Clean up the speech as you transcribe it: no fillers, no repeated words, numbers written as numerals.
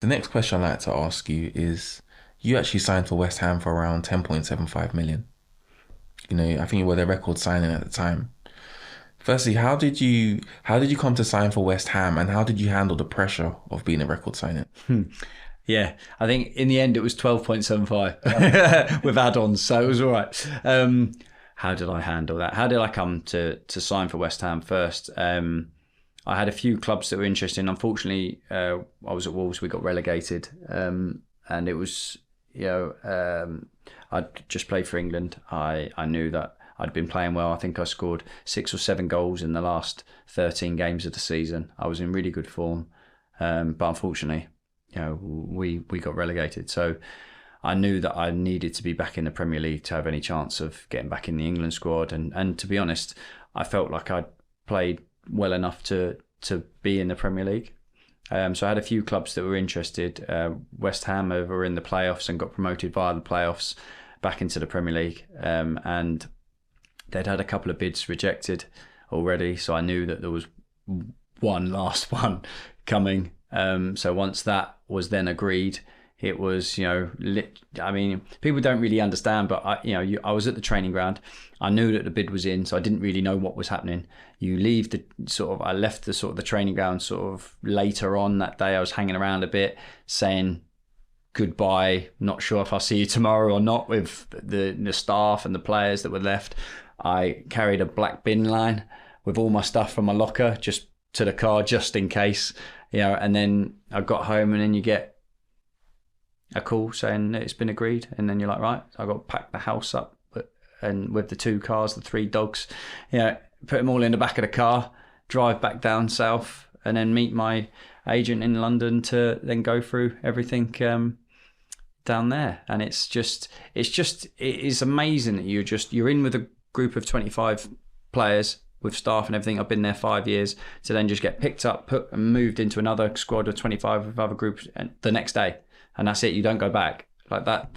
The next question I'd like to ask you is, you actually signed for West Ham for around 10.75 million. You know, I think you were their record signing at the time. Firstly, how did you come to sign for West Ham, and how did you handle the pressure of being a record signing? Yeah, I think in the end it was 12.75 with add-ons, so it was all right. How did I handle that? How did I come to sign for West Ham first? I had a few clubs that were interested. Unfortunately, I was at Wolves. We got relegated, and it was, I'd just played for England. I knew that I'd been playing well. I think I scored 6 or 7 goals in the last 13 games of the season. I was in really good form, but unfortunately, we got relegated. So I knew that I needed to be back in the Premier League to have any chance of getting back in the England squad. And to be honest, I felt like I'd played well enough to be in the Premier League. So I had a few clubs that were interested. West Ham were in the playoffs and got promoted via the playoffs back into the Premier League. And they'd had a couple of bids rejected already. So I knew that there was one last one coming. So once that was then agreed, it was, I mean, people don't really understand, but I was at the training ground. I knew that the bid was in, so I didn't really know what was happening. I left the training ground sort of later on that day. I was hanging around a bit, saying goodbye. Not sure if I'll see you tomorrow or not, with the staff and the players that were left. I carried a black bin line with all my stuff from my locker just to the car, just in case, and then I got home, and then you get a call saying that it's been agreed, and then you're like, right, I got to pack the house up, and with the 2 cars, the 3 dogs, put them all in the back of the car, drive back down south, and then meet my agent in London to then go through everything down there. And it is amazing that you're in with a group of 25 players with staff and everything. I've been there 5 years, to then just get picked up, put and moved into another squad of 25 with other groups the next day. And that's it. You don't go back like that.